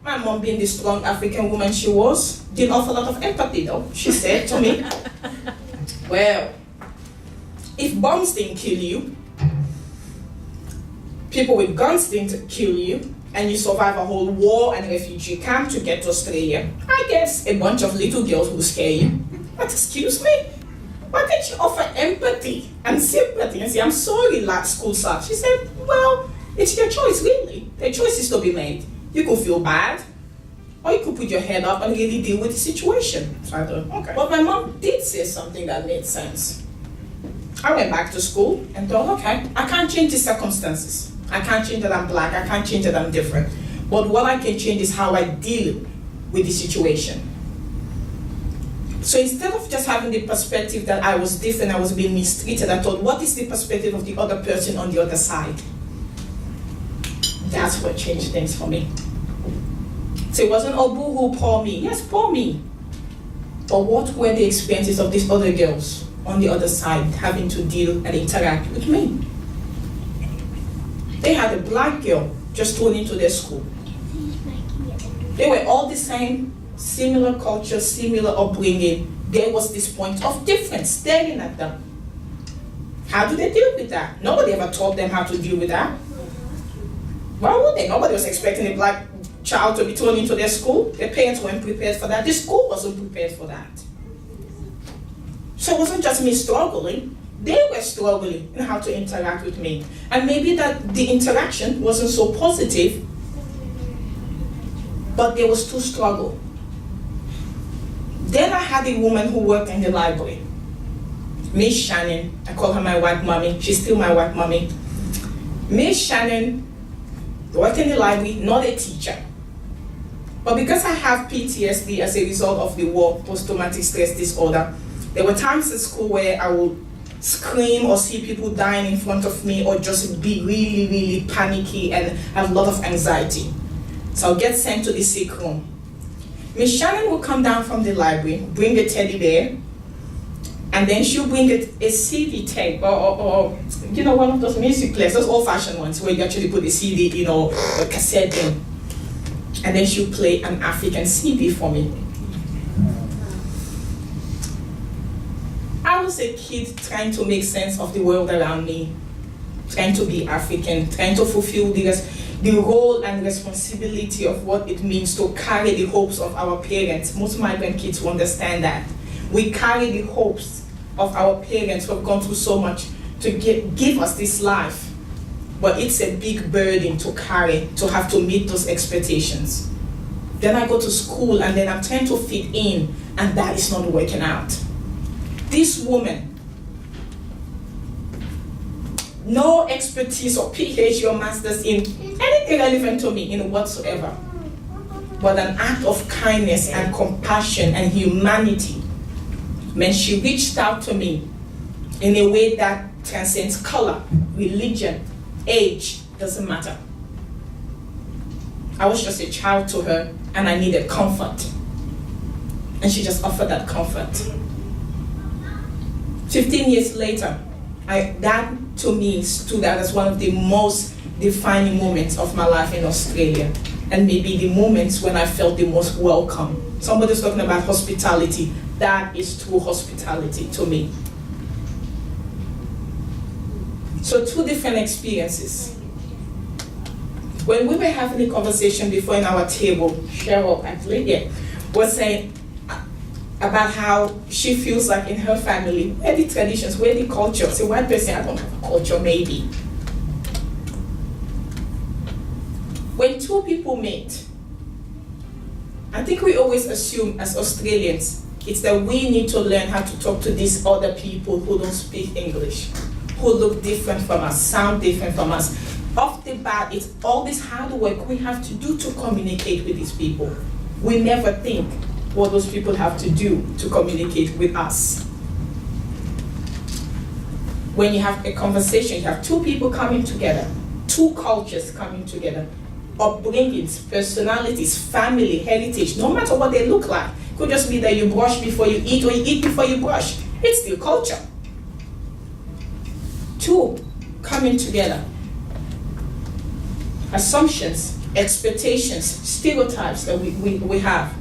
My mom, being the strong African woman she was, didn't offer a lot of empathy though. She said to me, well, if bombs didn't kill you, people with guns didn't kill you, and you survive a whole war and refugee camp to get to Australia, I guess a bunch of little girls will scare you. But excuse me, why can't you offer empathy and sympathy and say, I'm sorry, school sucks? She said, well, it's your choice, really. The choice is to be made. You could feel bad, or you could put your head up and really deal with the situation. So I thought, okay. But my mom did say something that made sense. I went back to school and thought, okay, I can't change the circumstances. I can't change that I'm black, I can't change that I'm different. But what I can change is how I deal with the situation. So instead of just having the perspective that I was different, I was being mistreated, I thought, what is the perspective of the other person on the other side? That's what changed things for me. So it wasn't, oh, boo-hoo, poor me. Yes, poor me. But what were the experiences of these other girls on the other side having to deal and interact with me? They had a black girl just thrown into their school. They were all the same, similar culture, similar upbringing. There was this point of difference staring at them. How do they deal with that? Nobody ever taught them how to deal with that. Why would they? Nobody was expecting a black child to be thrown into their school. Their parents weren't prepared for that. The school wasn't prepared for that. So it wasn't just me struggling. They were struggling in how to interact with me. And maybe that the interaction wasn't so positive, but there was still struggle. Then I had a woman who worked in the library, Miss Shannon. I call her my white mommy. She's still my white mommy. Miss Shannon worked in the library, not a teacher. But because I have PTSD as a result of the war, post-traumatic stress disorder, there were times at school where I would scream or see people dying in front of me, or just be really, really panicky and have a lot of anxiety. So I'll get sent to the sick room. Miss Shannon will come down from the library, bring a teddy bear, and then she'll bring a CD tape or you know, one of those music players, those old-fashioned ones where you actually put a CD, you know, a cassette in. And then she'll play an African CD for me. I was a kid trying to make sense of the world around me, trying to be African, trying to fulfill the role and responsibility of what it means to carry the hopes of our parents. Most migrant kids will understand that. We carry the hopes of our parents who have gone through so much to give us this life. But it's a big burden to carry, to have to meet those expectations. Then I go to school and then I'm trying to fit in, and that is not working out. This woman, no expertise or PhD or master's in anything relevant to me in whatsoever, but an act of kindness and compassion and humanity, when she reached out to me in a way that transcends color, religion, age, doesn't matter. I was just a child to her and I needed comfort. And she just offered that comfort. 15 years later, that to me stood out as one of the most defining moments of my life in Australia, and maybe the moments when I felt the most welcome. Somebody's talking about hospitality. That is true hospitality to me. So 2 different experiences. When we were having a conversation before in our table, Cheryl actually, was saying about how she feels like in her family, where the traditions, where the culture. So one person, I don't have a culture, maybe. When 2 people meet, I think we always assume as Australians, it's that we need to learn how to talk to these other people who don't speak English, who look different from us, sound different from us. Off the bat, it's all this hard work we have to do to communicate with these people. We never think what those people have to do to communicate with us. When you have a conversation, you have 2 people coming together, 2 cultures coming together, upbringings, personalities, family, heritage, no matter what they look like. It could just be that you brush before you eat or you eat before you brush. It's still culture. 2 coming together. Assumptions, expectations, stereotypes that we have.